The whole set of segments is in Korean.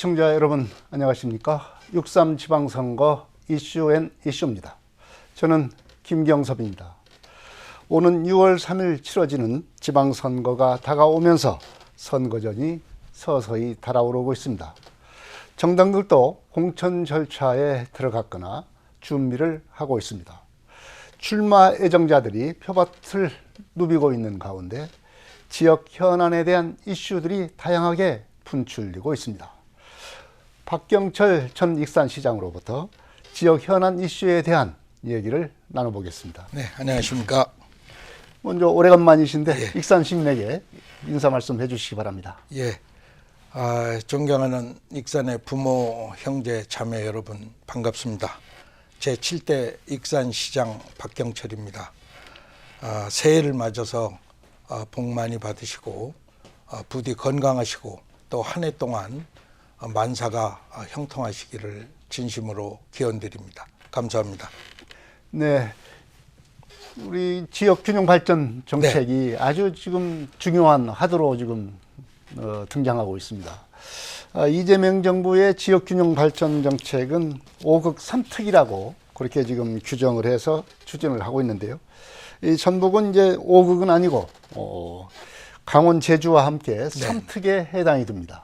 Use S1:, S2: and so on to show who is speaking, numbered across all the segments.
S1: 시청자 여러분 안녕하십니까? 6.3 지방선거 이슈입니다. 저는 김경섭입니다. 오는 6월 3일 치러지는 지방선거가 다가오면서 선거전이 서서히 달아오르고 있습니다. 정당들도 공천 절차에 들어갔거나 준비를 하고 있습니다. 출마 예정자들이 표밭을 누비고 있는 가운데 지역 현안에 대한 이슈들이 다양하게 분출되고 있습니다. 박경철 전 익산시장으로부터 지역 현안 이슈에 대한 얘기를 나눠보겠습니다.
S2: 네, 안녕하십니까.
S1: 먼저 오래간만이신데
S2: 예.
S1: 익산 시민에게 인사 말씀 해주시기 바랍니다.
S2: 예, 존경하는 익산의 부모, 형제, 자매 여러분 반갑습니다. 제 7대 익산시장 박경철입니다. 새해를 맞아서 복 많이 받으시고 부디 건강하시고 또 한 해 동안 만사가 형통하시기를 진심으로 기원드립니다. 감사합니다.
S1: 네, 우리 지역 균형 발전 정책이 아주 지금 중요한 하드로 지금 등장하고 있습니다. 이재명 정부의 지역 균형 발전 정책은 5극 3특이라고 그렇게 지금 규정을 해서 추진을 하고 있는데요. 이 전북은 이제 5극은 아니고 강원 제주와 함께 3특에 해당이 됩니다.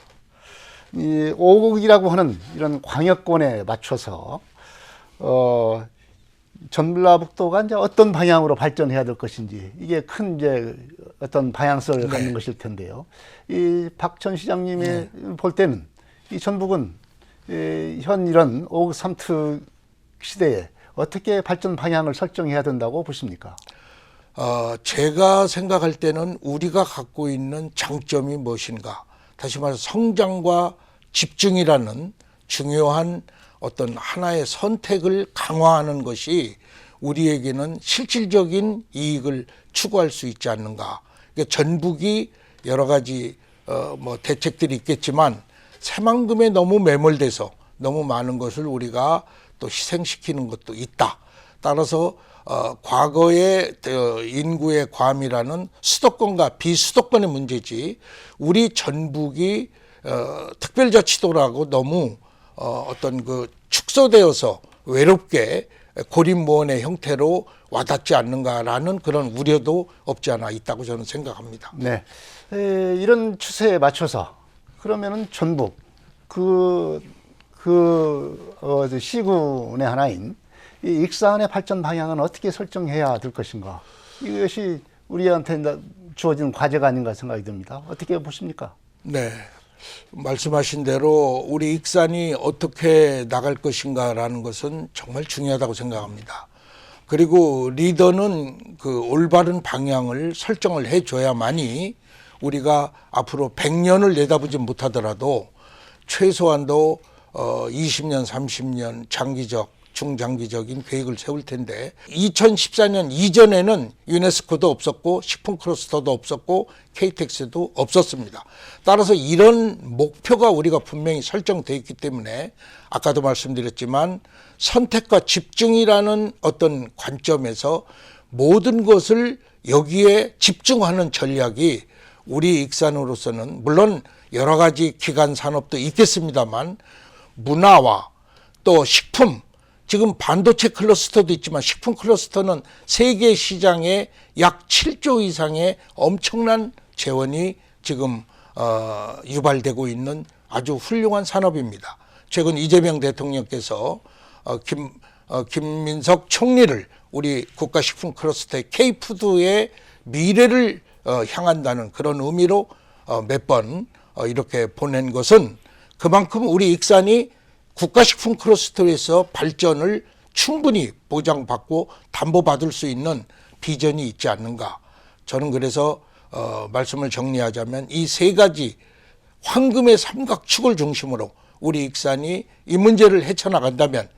S1: 이 5극이라고 하는 이런 광역권에 맞춰서 전라북도가 이제 어떤 방향으로 발전해야 될 것인지 이게 큰 이제 어떤 방향성을 갖는 것일 텐데요. 이 박 전 시장님이 볼 때는 이 전북은 현 이런 5극 3특 시대에 어떻게 발전 방향을 설정해야 된다고 보십니까?
S2: 제가 생각할 때는 우리가 갖고 있는 장점이 무엇인가, 다시 말해서 성장과 집중이라는 중요한 어떤 하나의 선택을 강화하는 것이 우리에게는 실질적인 이익을 추구할 수 있지 않는가. 그러니까 전북이 여러 가지 대책들이 있겠지만 새만금에 너무 매몰돼서 너무 많은 것을 우리가 또 희생시키는 것도 있다. 따라서 과거의 인구의 과밀화는 수도권과 비수도권의 문제지, 우리 전북이 특별자치도라고 너무 어떤 그 축소되어서 외롭게 고립무원의 형태로 와닿지 않는가라는 그런 우려도 없지 않아 있다고 저는 생각합니다.
S1: 네, 이런 추세에 맞춰서 그러면은 전북 시군의 하나인 이 익산의 발전 방향은 어떻게 설정해야 될 것인가? 이것이 우리한테 주어진 과제가 아닌가 생각이 듭니다. 어떻게 보십니까?
S2: 네, 말씀하신 대로 우리 익산이 어떻게 나갈 것인가라는 것은 정말 중요하다고 생각합니다. 그리고 리더는 그 올바른 방향을 설정을 해줘야만이 우리가 앞으로 100년을 내다보지 못하더라도 최소한도 20년, 30년 장기적, 중장기적인 계획을 세울 텐데, 2014년 이전에는 유네스코도 없었고 식품 클러스터도 없었고 KTX도 없었습니다. 따라서 이런 목표가 우리가 분명히 설정되어 있기 때문에 아까도 말씀드렸지만 선택과 집중이라는 어떤 관점에서 모든 것을 여기에 집중하는 전략이 우리 익산으로서는, 물론 여러 가지 기간 산업도 있겠습니다만 문화와 또 식품, 지금 반도체 클러스터도 있지만 식품 클러스터는 세계 시장에 약 7조 이상의 엄청난 재원이 지금 유발되고 있는 아주 훌륭한 산업입니다. 최근 이재명 대통령께서 김민석 총리를 우리 국가식품 클러스터의 K푸드의 미래를 향한다는 그런 의미로 몇 번 이렇게 보낸 것은 그만큼 우리 익산이 국가식품 클러스터에서 발전을 충분히 보장받고 담보받을 수 있는 비전이 있지 않는가. 저는 그래서 말씀을 정리하자면 이 세 가지 황금의 삼각축을 중심으로 우리 익산이 이 문제를 헤쳐나간다면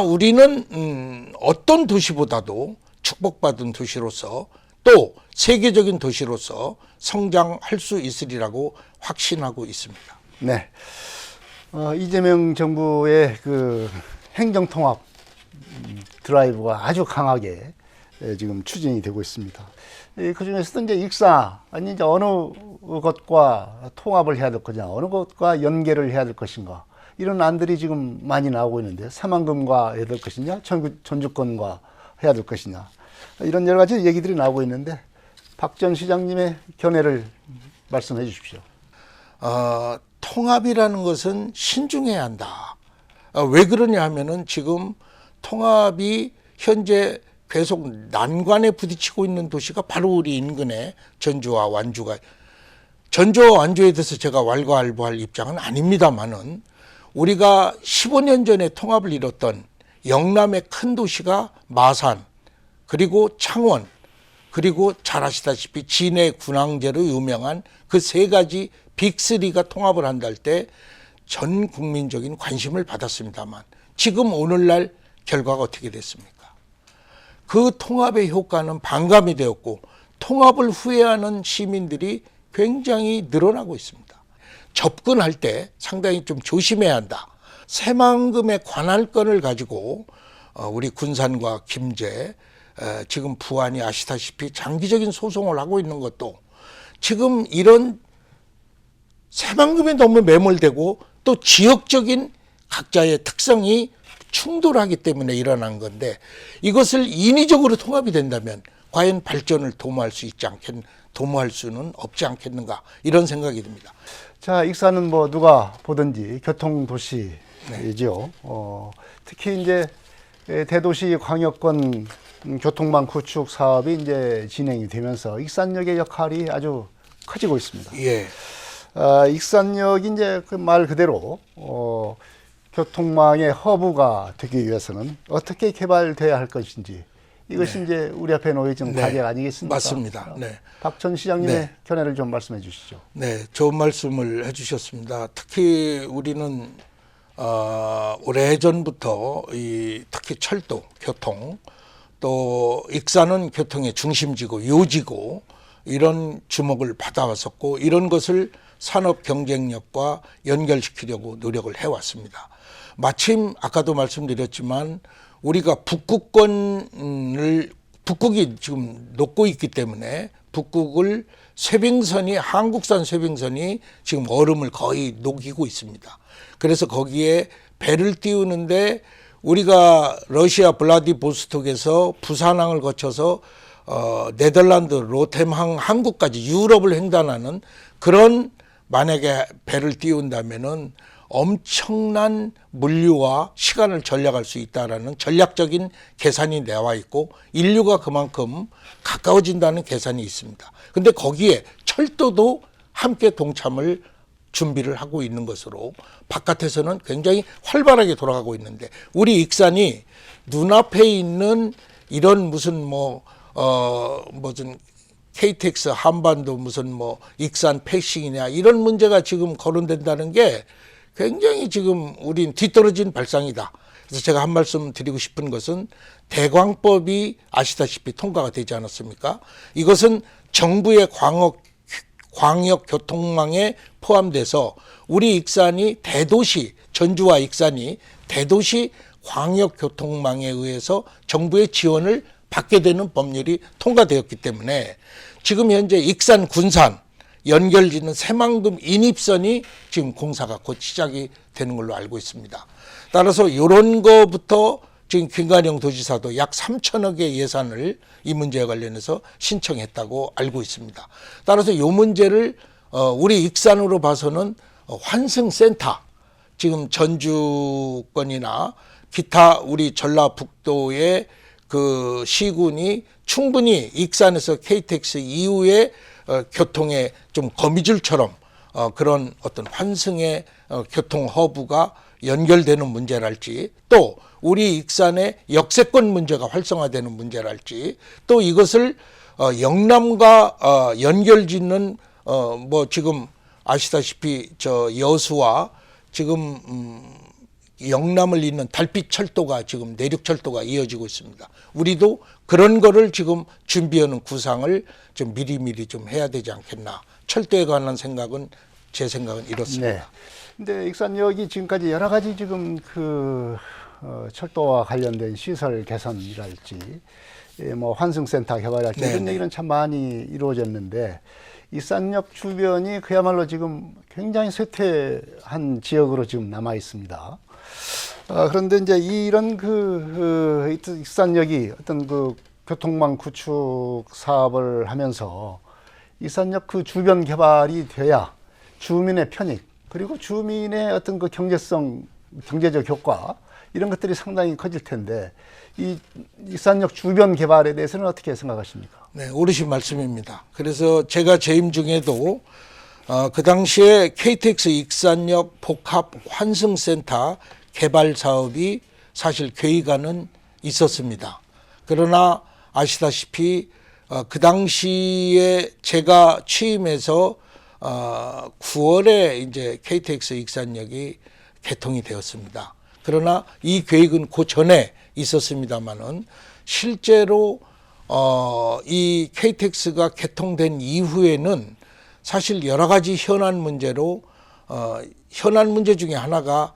S2: 우리는 어떤 도시보다도 축복받은 도시로서 또 세계적인 도시로서 성장할 수 있으리라고 확신하고 있습니다.
S1: 네. 이재명 정부의 그 행정통합 드라이브가 아주 강하게 지금 추진이 되고 있습니다. 그 중에서도 이제 익사, 아니 이제 어느 것과 통합을 해야 될 거냐, 어느 것과 연계를 해야 될 것인가, 이런 안들이 지금 많이 나오고 있는데, 새만금과 해야 될 것이냐, 전주권과 해야 될 것이냐, 이런 여러 가지 얘기들이 나오고 있는데, 박 전 시장님의 견해를 말씀해 주십시오.
S2: 통합이라는 것은 신중해야 한다. 왜 그러냐 하면은 지금 통합이 현재 계속 난관에 부딪히고 있는 도시가 바로 우리 인근의 전주와 완주가, 전주와 완주에 대해서 제가 왈가왈부할 입장은 아닙니다만은, 우리가 15년 전에 통합을 이뤘던 영남의 큰 도시가 마산, 그리고 창원, 그리고 잘 아시다시피 진해 군항제로 유명한 그 세 가지 빅3가 통합을 한다 할 때 전 국민적인 관심을 받았습니다만, 지금 오늘날 결과가 어떻게 됐습니까? 그 통합의 효과는 반감이 되었고, 통합을 후회하는 시민들이 굉장히 늘어나고 있습니다. 접근할 때 상당히 좀 조심해야 한다. 새만금의 관할권을 가지고 우리 군산과 김제, 지금 부안이 아시다시피 장기적인 소송을 하고 있는 것도, 지금 이런 새만금에 너무 매몰되고 또 지역적인 각자의 특성이 충돌하기 때문에 일어난 건데, 이것을 인위적으로 통합이 된다면 과연 발전을 도모할 수는 없지 않겠는가, 이런 생각이 듭니다.
S1: 자, 익산은 뭐 누가 보든지 교통도시이죠. 특히 이제 대도시 광역권 교통망 구축 사업이 이제 진행이 되면서 익산역의 역할이 아주 커지고 있습니다.
S2: 예.
S1: 익산역이 이제 그 말 그대로 교통망의 허브가 되기 위해서는 어떻게 개발돼야 할 것인지, 이것이 이제 우리 앞에 놓여진 과제 아니겠습니까?
S2: 맞습니다. 네.
S1: 박 전 시장님의 견해를 좀 말씀해 주시죠.
S2: 네, 좋은 말씀을 해주셨습니다. 특히 우리는 오래전부터 특히 철도, 교통, 또 익산은 교통의 중심지고 요지고, 이런 주목을 받아왔었고, 이런 것을 산업 경쟁력과 연결시키려고 노력을 해왔습니다. 마침 아까도 말씀드렸지만 우리가 북극이 지금 녹고 있기 때문에, 북극을 한국산 쇠빙선이 지금 얼음을 거의 녹이고 있습니다. 그래서 거기에 배를 띄우는데, 우리가 러시아 블라디보스톡에서 부산항을 거쳐서 네덜란드 로템항 항구까지 유럽을 횡단하는 그런, 만약에 배를 띄운다면은 엄청난 물류와 시간을 절약할 수 있다라는 전략적인 계산이 나와 있고, 인류가 그만큼 가까워진다는 계산이 있습니다. 근데 거기에 철도도 함께 동참을 준비를 하고 있는 것으로 바깥에서는 굉장히 활발하게 돌아가고 있는데, 우리 익산이 눈앞에 있는 이런 무슨 KTX 한반도 무슨 익산 패싱이냐, 이런 문제가 지금 거론된다는 게 굉장히 지금 우린 뒤떨어진 발상이다. 그래서 제가 한 말씀 드리고 싶은 것은, 대광법이 아시다시피 통과가 되지 않았습니까? 이것은 정부의 광역 교통망에 포함돼서 우리 익산이 대도시, 전주와 익산이 대도시 광역 교통망에 의해서 정부의 지원을 받게 되는 법률이 통과되었기 때문에, 지금 현재 익산 군산 연결짓는 새만금 인입선이 지금 공사가 곧 시작이 되는 걸로 알고 있습니다. 따라서 이런 거부터 지금 김관영 도지사도 약 3천억의 예산을 이 문제와 관련해서 신청했다고 알고 있습니다. 따라서 이 문제를 우리 익산으로 봐서는 환승센터, 지금 전주권이나 기타 우리 전라북도의 그 시군이 충분히 익산에서 KTX 이후에 교통의 좀 거미줄처럼 그런 어떤 환승의 교통 허브가 연결되는 문제랄지, 또 우리 익산의 역세권 문제가 활성화되는 문제랄지, 또 이것을 영남과 연결짓는 지금 아시다시피 여수와 지금 영남을 잇는 달빛철도가, 지금 내륙철도가 이어지고 있습니다. 우리도 그런 거를 지금 준비하는 구상을 좀 미리미리 좀 해야 되지 않겠나. 철도에 관한 생각은, 제 생각은 이렇습니다.
S1: 네. 근데 익산역이 지금까지 여러 가지 지금 철도와 관련된 시설 개선이랄지, 뭐 환승센터 개발할지
S2: 네,
S1: 이런
S2: 네.
S1: 얘기는 참 많이 이루어졌는데 익산역 주변이 그야말로 지금 굉장히 쇠퇴한 지역으로 지금 남아 있습니다. 그런데 이제 이런 익산역이 어떤 그 교통망 구축 사업을 하면서 익산역 그 주변 개발이 돼야 주민의 편익 그리고 주민의 어떤 그 경제성, 경제적 효과 이런 것들이 상당히 커질 텐데 이 익산역 주변 개발에 대해서는 어떻게 생각하십니까?
S2: 네, 옳으신 말씀입니다. 그래서 제가 재임 중에도 그 당시에 KTX 익산역 복합 환승센터 개발 사업이 사실 계획안은 있었습니다. 그러나 아시다시피 그 당시에 제가 취임해서 9월에 이제 KTX 익산역이 개통이 되었습니다. 그러나 이 계획은 그 전에 있었습니다만은 실제로 이 KTX가 개통된 이후에는 사실 여러 가지 현안 문제로 현안 문제 중에 하나가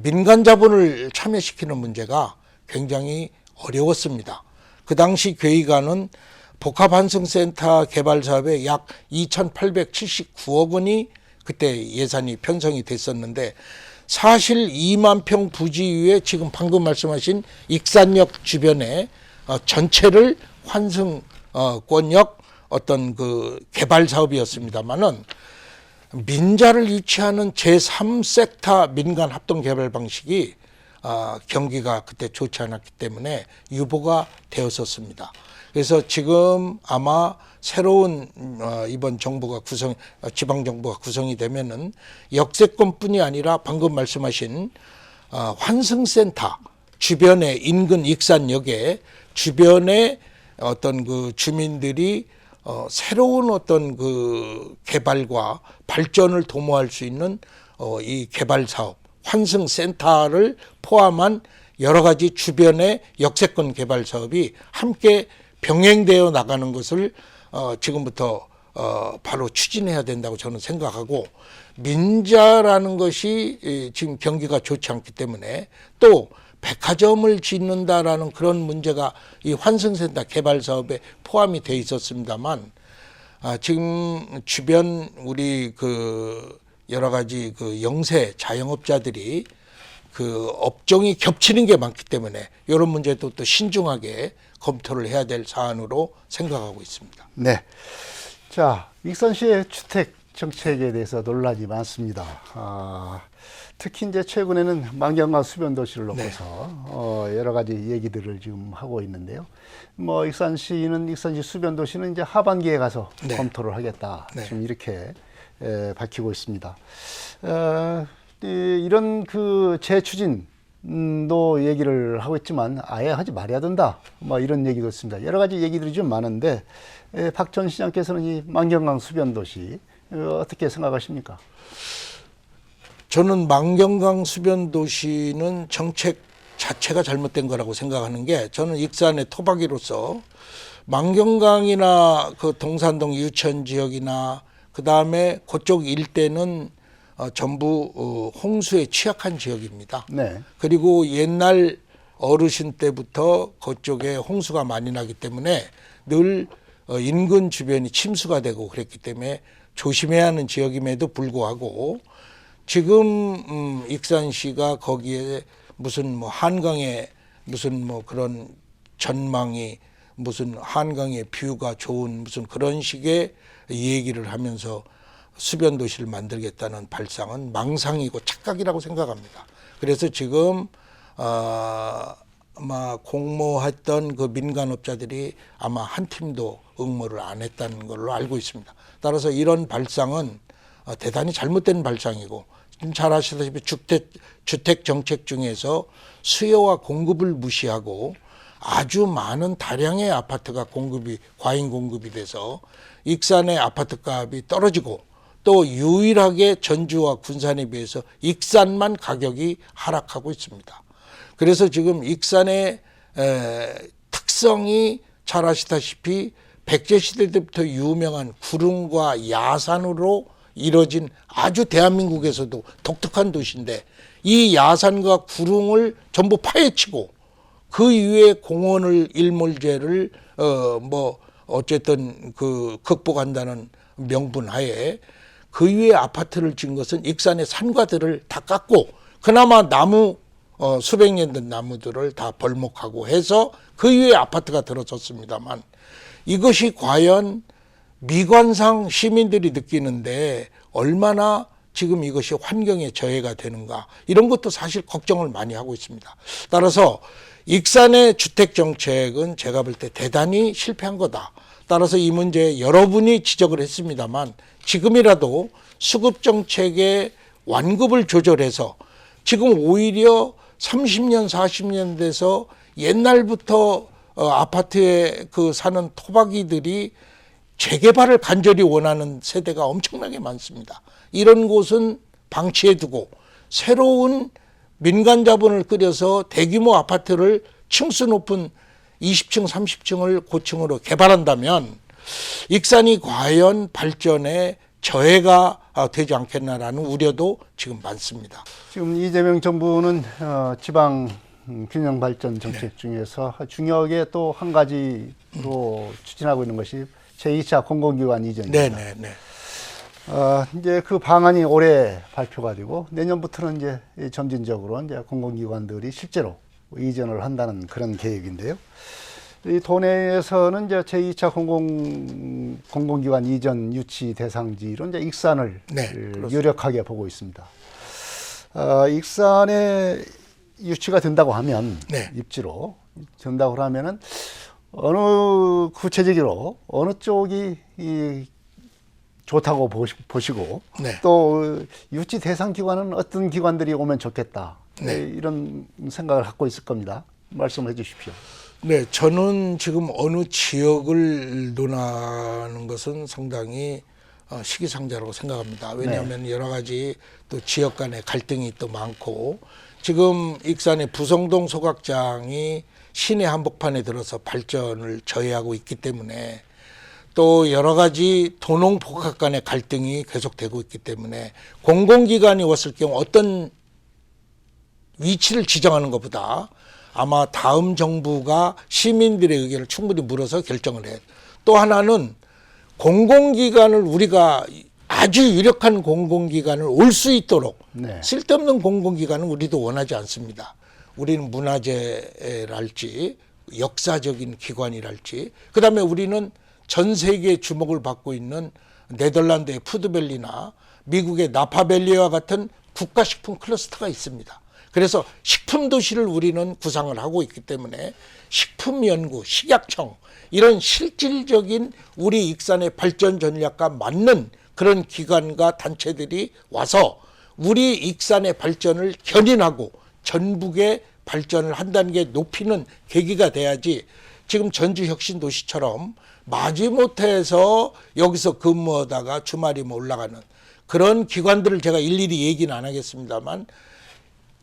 S2: 민간 자본을 참여시키는 문제가 굉장히 어려웠습니다. 그 당시 계획안은 복합환승센터 개발 사업에 약 2,879억 원이 그때 예산이 편성이 됐었는데 사실 2만 평 부지 위에 지금 방금 말씀하신 익산역 주변에 전체를 환승권역 어떤 그 개발 사업이었습니다만은 민자를 유치하는 제3섹터 민간 합동 개발 방식이 경기가 그때 좋지 않았기 때문에 유보가 되었었습니다. 그래서 지금 아마 새로운 이번 정부가 지방 정부가 구성이 되면은 역세권뿐이 아니라 방금 말씀하신 환승센터 주변에 인근 익산역에 주변에 어떤 그 주민들이 새로운 어떤 그 개발과 발전을 도모할 수 있는 이 개발 사업 환승센터를 포함한 여러 가지 주변의 역세권 개발 사업이 함께 병행되어 나가는 것을 지금부터 바로 추진해야 된다고 저는 생각하고 민자라는 것이 지금 경기가 좋지 않기 때문에 또 백화점을 짓는다라는 그런 문제가 이 환승센터 개발 사업에 포함이 돼 있었습니다만 지금 주변 우리 그 여러 가지 그 영세 자영업자들이 그 업종이 겹치는 게 많기 때문에 이런 문제도 또 신중하게 검토를 해야 될 사안으로 생각하고 있습니다.
S1: 네. 자, 익산시의 주택 정책에 대해서 논란이 많습니다. 특히 이제 최근에는 만경강 수변 도시를 놓고서 여러 가지 얘기들을 지금 하고 있는데요. 뭐 익산시는 익산시 수변 도시는 이제 하반기에 가서
S2: 네.
S1: 검토를 하겠다.
S2: 네.
S1: 지금 이렇게 밝히고 있습니다. 이런 그 재추진도 얘기를 하고 있지만 아예 하지 말아야 된다. 뭐 이런 얘기도 있습니다. 여러 가지 얘기들이 좀 많은데 박 전 시장께서는 이 만경강 수변 도시 어떻게 생각하십니까?
S2: 저는 만경강 수변 도시는 정책 자체가 잘못된 거라고 생각하는 게 저는 익산의 토박이로서 만경강이나 그 동산동 유천 지역이나 그 다음에 그쪽 일대는 전부 홍수에 취약한 지역입니다.
S1: 네.
S2: 그리고 옛날 어르신 때부터 그쪽에 홍수가 많이 나기 때문에 늘 인근 주변이 침수가 되고 그랬기 때문에 조심해야 하는 지역임에도 불구하고 지금 익산시가 거기에 무슨 뭐 한강에 무슨 뭐 그런 전망이 무슨 한강의 뷰가 좋은 무슨 그런 식의 얘기를 하면서 수변 도시를 만들겠다는 발상은 망상이고 착각이라고 생각합니다. 그래서 지금 아마 공모했던 그 민간업자들이 아마 한 팀도 응모를 안 했다는 걸로 알고 있습니다. 따라서 이런 발상은 대단히 잘못된 발상이고 잘 아시다시피 주택 정책 중에서 수요와 공급을 무시하고 아주 많은 다량의 아파트가 과잉 공급이 돼서 익산의 아파트 값이 떨어지고 또 유일하게 전주와 군산에 비해서 익산만 가격이 하락하고 있습니다. 그래서 지금 익산의 특성이 잘 아시다시피 백제시대 때부터 유명한 구릉과 야산으로 이뤄진 아주 대한민국에서도 독특한 도시인데 이 야산과 구릉을 전부 파헤치고 그 이후에 공원을 일몰제를 어쨌든 그 극복한다는 명분 하에 그 이후에 아파트를 지은 것은 익산의 산과들을 다 깎고 그나마 나무 수백 년 된 나무들을 다 벌목하고 해서 그 이후에 아파트가 들어섰습니다만 이것이 과연 미관상 시민들이 느끼는데 얼마나 지금 이것이 환경에 저해가 되는가 이런 것도 사실 걱정을 많이 하고 있습니다. 따라서 익산의 주택정책은 제가 볼 때 대단히 실패한 거다. 따라서 이 문제 여러분이 지적을 했습니다만 지금이라도 수급정책의 완급을 조절해서 지금 오히려 30년 40년 돼서 옛날부터 아파트에 그 사는 토박이들이 재개발을 간절히 원하는 세대가 엄청나게 많습니다. 이런 곳은 방치해 두고 새로운 민간 자본을 끌여서 대규모 아파트를 층수 높은 20층 30층을 고층으로 개발한다면 익산이 과연 발전에 저해가 되지 않겠나라는 우려도 지금 많습니다.
S1: 지금 이재명 정부는 지방 균형 발전 정책 중에서 중요하게 또 한 가지로 추진하고 있는 것이 제2차 공공기관 이전입니다.
S2: 네네네.
S1: 이제 그 방안이 올해 발표가 되고 내년부터는 이제 점진적으로 이제 공공기관들이 실제로 이전을 한다는 그런 계획인데요. 이 도내에서는 이제 제2차 공공기관 이전 유치 대상지로 이제 익산을 유력하게 보고 있습니다. 익산에 유치가 된다고 하면 입지로 된다고 하면은 어느 구체적으로 어느 쪽이 좋다고 보시고 또 유치 대상 기관은 어떤 기관들이 오면 좋겠다 이런 생각을 갖고 있을 겁니다. 말씀해 주십시오.
S2: 네, 저는 지금 어느 지역을 논하는 것은 상당히 시기상조라고 생각합니다. 왜냐하면 여러 가지 또 지역 간의 갈등이 또 많고 지금 익산의 부성동 소각장이 시내 한복판에 들어서 발전을 저해하고 있기 때문에 또 여러 가지 도농복합 간의 갈등이 계속되고 있기 때문에 공공기관이 왔을 경우 어떤 위치를 지정하는 것보다 아마 다음 정부가 시민들의 의견을 충분히 물어서 결정을 해요. 또 하나는 공공기관을 우리가 아주 유력한 공공기관을 올 수 있도록 쓸데없는 공공기관은 우리도 원하지 않습니다. 우리는 문화재랄지 역사적인 기관이랄지 그다음에 우리는 전 세계의 주목을 받고 있는 네덜란드의 푸드밸리나 미국의 나파밸리와 같은 국가식품 클러스터가 있습니다. 그래서 식품도시를 우리는 구상을 하고 있기 때문에 식품연구, 식약청 이런 실질적인 우리 익산의 발전 전략과 맞는 그런 기관과 단체들이 와서 우리 익산의 발전을 견인하고 전북의 발전을 한 단계 높이는 계기가 돼야지 지금 전주혁신도시처럼 마지못해서 여기서 근무하다가 주말이면 올라가는 그런 기관들을 제가 일일이 얘기는 안 하겠습니다만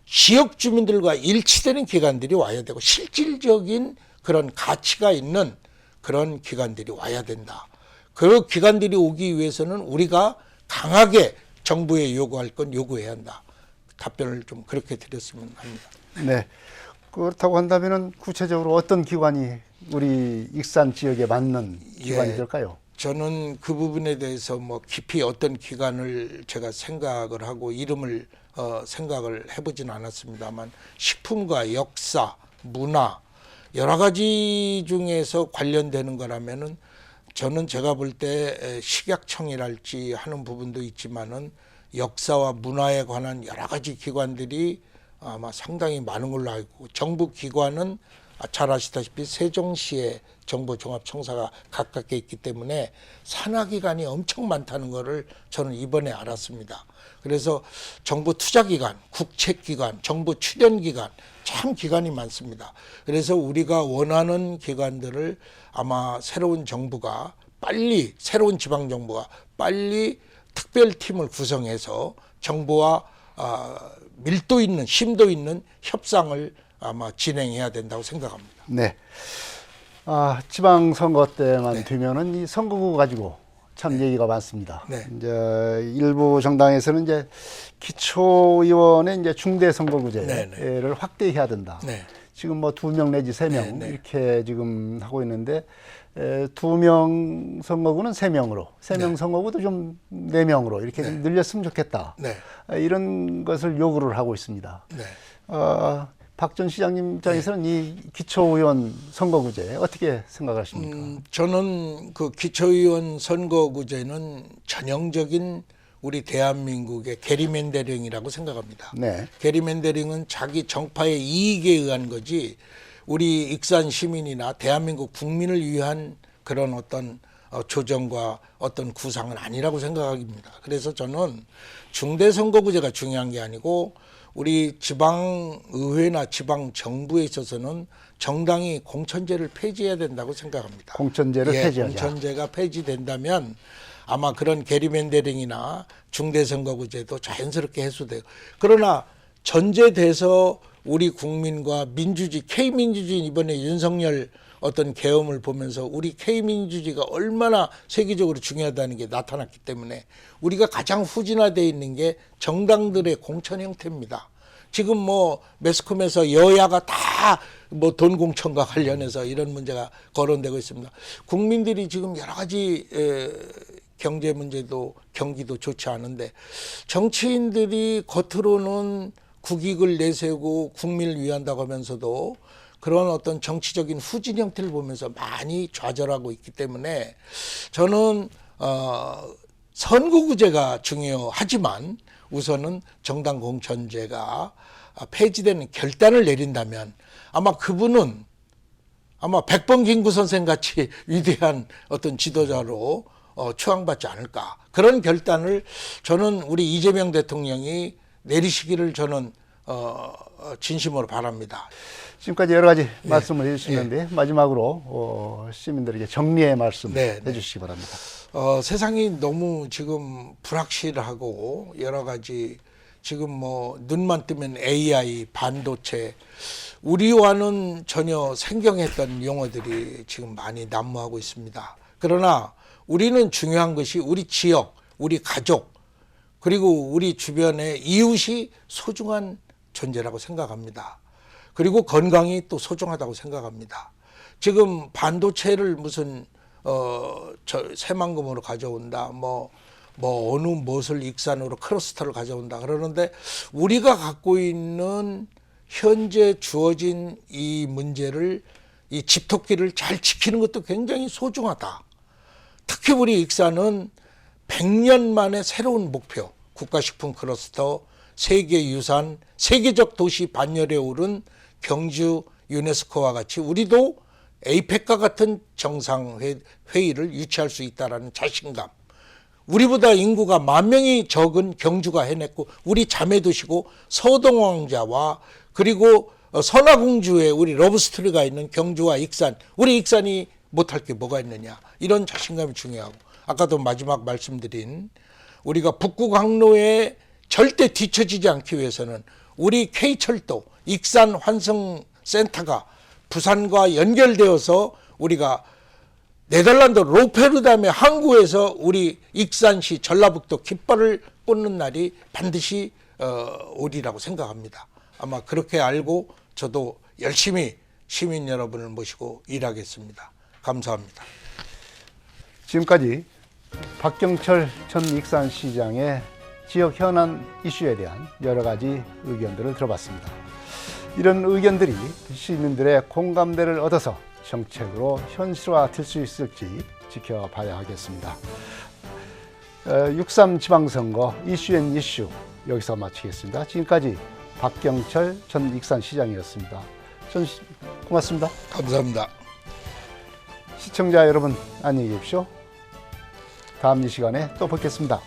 S2: 지역 주민들과 일치되는 기관들이 와야 되고 실질적인 그런 가치가 있는 그런 기관들이 와야 된다. 그 기관들이 오기 위해서는 우리가 강하게 정부에 요구할 건 요구해야 한다. 답변을 좀 그렇게 드렸으면 합니다.
S1: 네. 그렇다고 한다면은 구체적으로 어떤 기관이 우리 익산 지역에 맞는 기관이 될까요?
S2: 저는 그 부분에 대해서 뭐 깊이 어떤 기관을 제가 생각을 하고 이름을 생각을 해보진 않았습니다만 식품과 역사, 문화 여러 가지 중에서 관련되는 거라면은 저는 제가 볼 때 식약청이랄지 하는 부분도 있지만은 역사와 문화에 관한 여러 가지 기관들이 아마 상당히 많은 걸로 알고 정부 기관은 잘 아시다시피 세종시에 정보종합청사가 가깝게 있기 때문에 산하기관이 엄청 많다는 것을 저는 이번에 알았습니다. 그래서 정부 투자기관, 국책기관, 정부 출연기관 참 기관이 많습니다. 그래서 우리가 원하는 기관들을 아마 새로운 정부가 빨리 새로운 지방정부가 빨리 특별팀을 구성해서 정부와 밀도 있는 심도 있는 협상을 아마 진행해야 된다고 생각합니다.
S1: 네. 지방선거 때만 되면은 이 선거구 가지고 참 얘기가 많습니다. 이제 일부 정당에서는 이제 기초의원의 이제 중대선거구제를 확대해야 된다. 지금 뭐 2명 내지 3명
S2: 네, 네.
S1: 이렇게 지금 하고 있는데 2명 선거구는 3명으로, 3명
S2: 네.
S1: 선거구도 좀 4명으로 이렇게
S2: 네.
S1: 좀 늘렸으면 좋겠다.
S2: 네.
S1: 이런 것을 요구를 하고 있습니다.
S2: 네.
S1: 박 전 시장님 입장에서는 이 기초의원 선거구제 어떻게 생각하십니까?
S2: 저는 그 기초의원 선거구제는 전형적인 우리 대한민국의 게리맨더링이라고 생각합니다.
S1: 네.
S2: 게리맨더링은 자기 정파의 이익에 의한 거지 우리 익산 시민이나 대한민국 국민을 위한 그런 어떤 조정과 어떤 구상은 아니라고 생각합니다. 그래서 저는 중대선거구제가 중요한 게 아니고 우리 지방의회나 지방정부에 있어서는 정당이 공천제를 폐지해야 된다고 생각합니다.
S1: 공천제를 폐지하자.
S2: 공천제가 폐지된다면 아마 그런 게리맨더링이나 중대선거구제도 자연스럽게 해소돼요. 그러나 전제돼서 우리 국민과 민주주의, K민주주의 이번에 윤석열 어떤 계엄을 보면서 우리 K민주주의가 얼마나 세계적으로 중요하다는 게 나타났기 때문에 우리가 가장 후진화되어 있는 게 정당들의 공천 형태입니다. 지금 뭐 매스컴에서 여야가 다 뭐 돈 공천과 관련해서 이런 문제가 거론되고 있습니다. 국민들이 지금 여러 가지 경제 문제도 경기도 좋지 않은데 정치인들이 겉으로는 국익을 내세우고 국민을 위한다고 하면서도 그런 어떤 정치적인 후진 형태를 보면서 많이 좌절하고 있기 때문에 저는 선거구제가 중요하지만 우선은 정당 공천제가 폐지되는 결단을 내린다면 아마 그분은 아마 백범김구 선생 같이 위대한 어떤 지도자로 추앙받지 않을까. 그런 결단을 저는 우리 이재명 대통령이 내리시기를 저는 진심으로 바랍니다.
S1: 지금까지 여러 가지 말씀을 해주셨는데 마지막으로 시민들에게 정리의 말씀 해주시기 바랍니다.
S2: 세상이 너무 지금 불확실하고 여러 가지 지금 뭐 눈만 뜨면 AI, 반도체 우리와는 전혀 생경했던 용어들이 지금 많이 난무하고 있습니다. 그러나 우리는 중요한 것이 우리 지역, 우리 가족 그리고 우리 주변의 이웃이 소중한 존재라고 생각합니다. 그리고 건강이 또 소중하다고 생각합니다. 지금 반도체를 무슨 새만금으로 가져온다, 뭐 어느 무엇을 익산으로 클러스터를 가져온다 그러는데 우리가 갖고 있는 현재 주어진 이 문제를 이 집토끼를 잘 지키는 것도 굉장히 소중하다. 특히 우리 익산은 100년 만에 새로운 목표, 국가식품 클러스터, 세계유산, 세계적 도시 반열에 오른 경주 유네스코와 같이 우리도 에이펙과 같은 정상회의를 유치할 수 있다는 자신감. 우리보다 인구가 10,000명이 적은 경주가 해냈고 우리 자매도시고 서동왕자와 그리고 선화공주에 우리 러브스토리가 있는 경주와 익산. 우리 익산이 못할 게 뭐가 있느냐. 이런 자신감이 중요하고 아까도 마지막 말씀드린 우리가 북구항로에 절대 뒤처지지 않기 위해서는 우리 K철도 익산 환승센터가 부산과 연결되어서 우리가 네덜란드 로테르담의 항구에서 우리 익산시 전라북도 깃발을 꽂는 날이 반드시 오리라고 생각합니다. 아마 그렇게 알고 저도 열심히 시민 여러분을 모시고 일하겠습니다. 감사합니다.
S1: 지금까지 박경철 전 익산시장의 지역 현안 이슈에 대한 여러 가지 의견들을 들어봤습니다. 이런 의견들이 시민들의 공감대를 얻어서 정책으로 현실화될 수 있을지 지켜봐야 하겠습니다. 6.3 지방선거 이슈 여기서 마치겠습니다. 지금까지 박경철 전 익산시장이었습니다. 고맙습니다.
S2: 감사합니다.
S1: 시청자 여러분 안녕히 계십시오. 다음 이 시간에 또 뵙겠습니다.